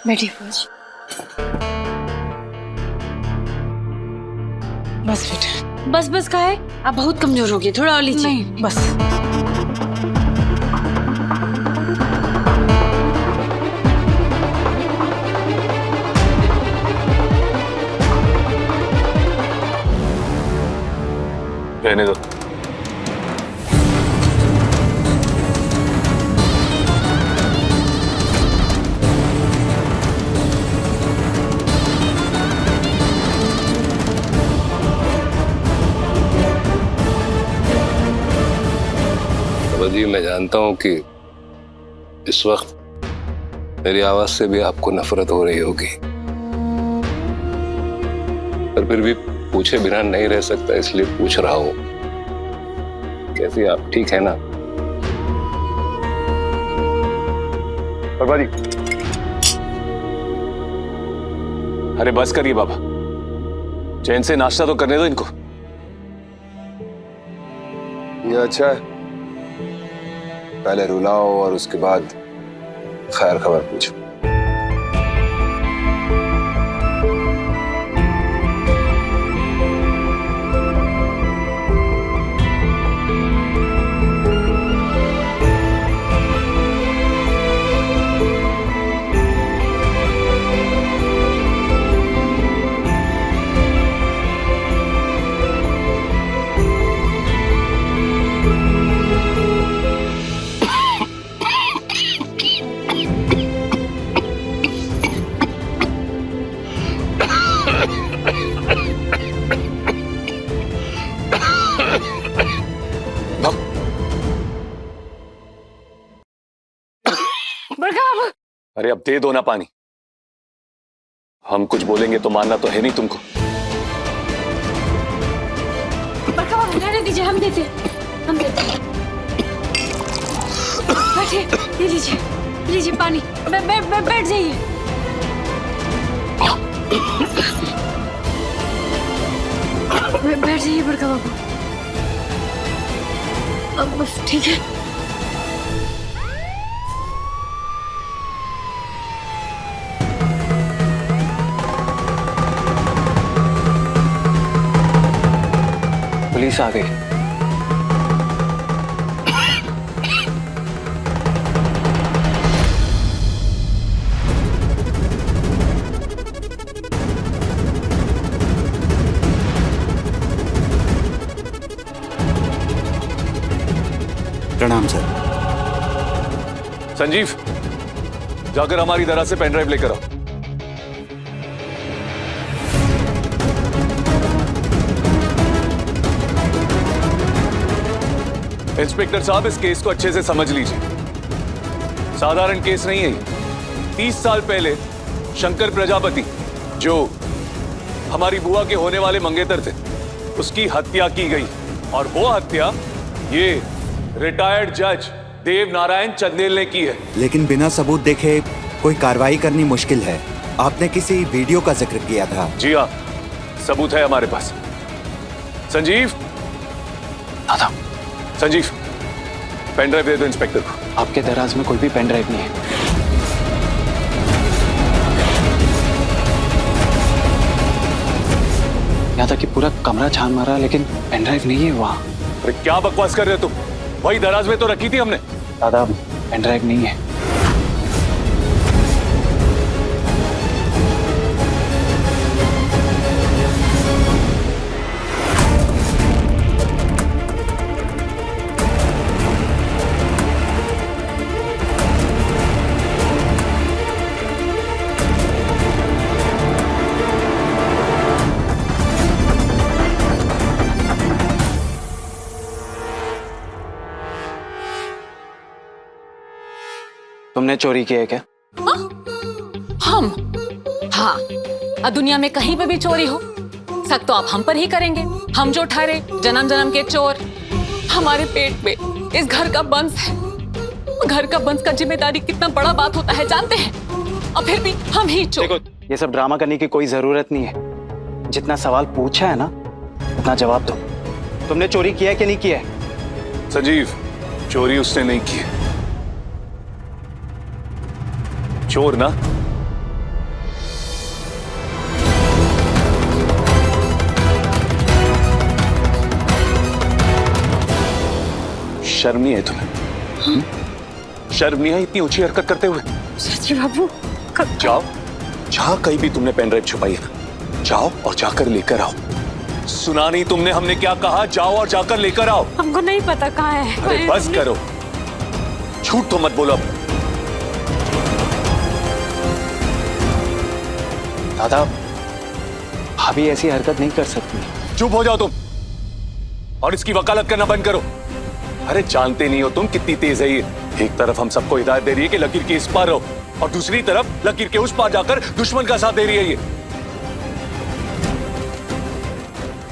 बैठिए फौज। बस बेटा, बस बस का है, आप बहुत कमजोर हो गए, थोड़ा और लीजिए। नहीं बस। रहने दो। जी मैं जानता हूं कि इस वक्त मेरी आवाज से भी आपको नफरत हो रही होगी, पर फिर भी पूछे बिना नहीं रह सकता, इसलिए पूछ रहा हूं। कैसी आप ठीक है ना? बर्बादी। अरे बस करिए बाबा, चैन से नाश्ता तो करने दो इनको। ये अच्छा है, पहले रुलाओ और उसके बाद खैर खबर पूछो। अरे अब दे दो ना पानी, हम कुछ बोलेंगे तो मानना तो है नहीं तुमको। बरखा बाबू रहने दीजिए, हम देते। बैठिए, ये लीजिए पानी। बैठ जाइए। बैठ जाइए बरखा बाबू। अब बस ठीक है। पुलिस आ गई। प्रणाम सर। संजीव, जाकर हमारी तरह से पेन ड्राइव लेकर आओ। इंस्पेक्टर साहब, इस केस को अच्छे से समझ लीजिए। साधारण केस नहीं है ये। 30 साल पहले शंकर प्रजापति, जो हमारी बुआ के होने वाले मंगेतर थे, उसकी हत्या की गई, और वो हत्या ये रिटायर्ड जज देव नारायण चंदेल ने की है। लेकिन बिना सबूत देखे कोई कार्रवाई करनी मुश्किल है। आपने किसी वीडियो का जिक्र किया था। जी हाँ, सबूत है हमारे पास। संजीव, दादा, संजीव, पेन ड्राइव दे दो इंस्पेक्टर को। आपके दराज में कोई भी पेन ड्राइव नहीं है। यहाँ तक कि पूरा कमरा छान मारा, लेकिन पेन ड्राइव नहीं है वहाँ। अरे क्या बकवास कर रहे हो तुम? वही दराज में तो रखी थी हमने। दादा, पेन ड्राइव नहीं है। तुमने चोरी की है क्या? हम? हाँ, दुनिया में कहीं पे भी चोरी हो, शक तो आप हम पर ही करेंगे। हम जो ठहरे जन्म जन्म के चोर। हमारे पेट में इस घर का वंश है। घर का वंश का जिम्मेदारी कितना बड़ा बात होता है जानते हैं? और फिर भी हम ही चोर। देखो, ये सब ड्रामा करने की कोई जरूरत नहीं है। जितना सवाल पूछा है ना, उतना जवाब दो। तुमने चोरी किया है कि नहीं किया है? संजीव, चोरी उसने नहीं की। चोर ना शर्म नहीं है तुम्हें? शर्म नहीं है इतनी ऊंची हरकत करते हुए? चाची बाबू जाओ, जहां कहीं भी तुमने पेन ड्राइव छुपाई है ना, जाओ और जाकर लेकर आओ। सुना नहीं तुमने हमने क्या कहा? जाओ और जाकर लेकर आओ। हमको नहीं पता कहाँ है। अरे बस करो, झूठ तो मत बोलो अब। दादा, भाभी ऐसी हरकत नहीं कर सकती। चुप हो जाओ तुम और इसकी वकालत करना बंद करो। अरे जानते नहीं हो तुम कितनी तेज है ये। एक तरफ हम सबको हिदायत दे रही है कि लकीर के इस पार रहो, और दूसरी तरफ लकीर के उस पार जाकर दुश्मन का साथ दे रही है ये।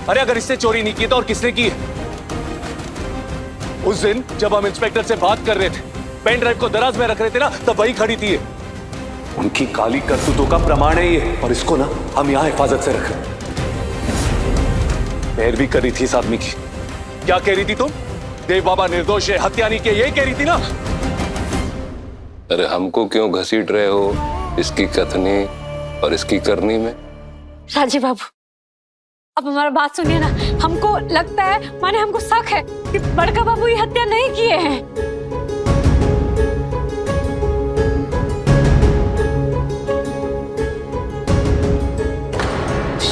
अरे अगर इससे चोरी नहीं की तो और किसने की है? उस दिन जब हम इंस्पेक्टर से बात कर रहे थे, पेन ड्राइव को दराज में रख रहे थे ना, तब वही खड़ी थी ये। उनकी काली करतूतों का प्रमाण है ये, और इसको ना हम यहां हिफाजत से रख रहे हैं। पैरवी कर रही थी इस आदमी की। क्या कह रही थी तुम? देव बाबा निर्दोष है, हत्या नहीं की, यही कह रही थी ना? अरे हमको क्यों घसीट रहे हो इसकी कथनी और इसकी करनी में? राजीव बाबू, अब हमारा बात सुनिए ना। हमको लगता है, माने हमको शक है कि बड़का बाबू ये हत्या नहीं किए हैं।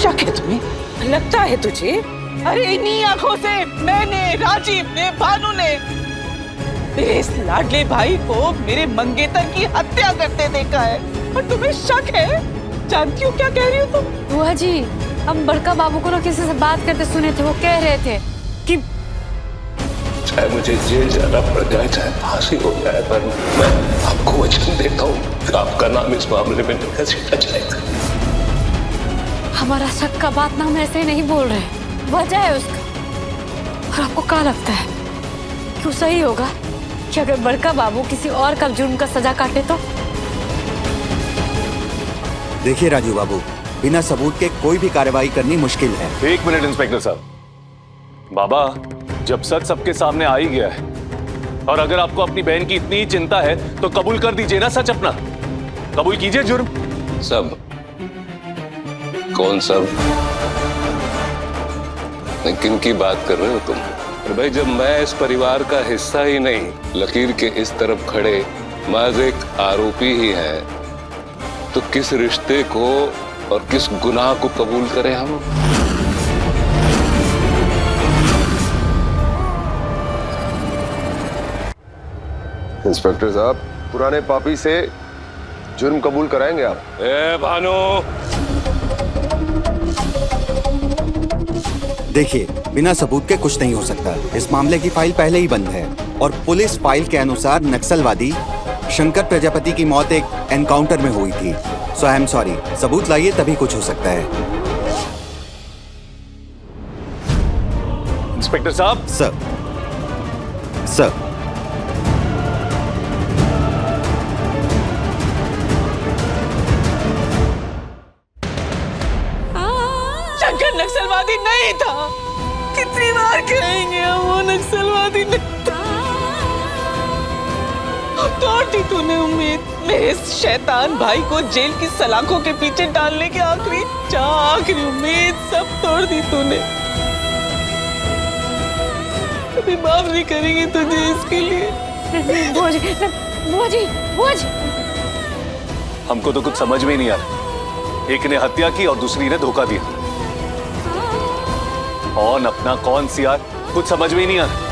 शक है तुम्हें? लगता है तुझे? अरे इन्हीं आंखों से मैंने, राजीव ने, भानु ने मेरे इस लाडले भाई को मेरे मंगेतर की हत्या करते देखा है, और तुम्हें शक है? जानती हो क्या कह रही हो तुम? बुआ जी, हम बड़का बाबू को ना किसी से बात करते सुने थे। वो कह रहे थे कि चाहे मुझे जेल जाना पड़ जाए, चाहे फांसी हो जाए, पर मैं आपको वचन देता हूँ कि आपका नाम इस मामले में नहीं घसीटा जाएगा। हमारा शक का बात ना हम ऐसे ही नहीं बोल रहे, वजह है उसका। और आपको क्या लगता है क्यों सही होगा कि अगर बड़का बाबू किसी और का जुर्म का सजा काटे तो? देखिए राजू बाबू, बिना सबूत के कोई भी कार्रवाई करनी मुश्किल है। एक मिनट इंस्पेक्टर साहब। बाबा, जब सच सबके सामने आ ही गया है, और अगर आपको अपनी बहन की इतनी ही चिंता है, तो कबूल कर दीजिए ना सच अपना। कबूल कीजिए जुर्म। सब? कौन सब? किन की बात कर रहे हो तुम? अरे भाई, जब मैं इस परिवार का हिस्सा ही नहीं, लकीर के इस तरफ खड़े महज एक आरोपी ही हैं, तो किस रिश्ते को और किस गुनाह को कबूल करें हम? इंस्पेक्टर साहब, पुराने पापी से जुर्म कबूल कराएंगे आप? ए भानु, देखिए, बिना सबूत के कुछ नहीं हो सकता। इस मामले की फाइल पहले ही बंद है, और पुलिस फाइल के अनुसार नक्सलवादी शंकर प्रजापति की मौत एक एनकाउंटर में हुई थी। सो आई एम सॉरी, सबूत लाइए तभी कुछ हो सकता है। इंस्पेक्टर साहब। सर, सर, शंकर नक्सलवादी नहीं था। कितनी बार कहेंगे हम, वो नक्सलवादी नहीं था। तोड़ दी तूने उम्मीद। मेरे इस शैतान भाई को जेल की सलाखों के पीछे डालने की आखिरी उम्मीद सब तोड़ दी तूने। कभी माफ नहीं करेंगे तुझे इसके लिए। बुआ जी, बुआ जी, बुआ जी। हमको तो कुछ समझ में ही नहीं आ रहा। एक ने हत्या की और दूसरी ने धोखा दिया। कौन अपना कौन सियार, कुछ समझ में ही नहीं आ रहा।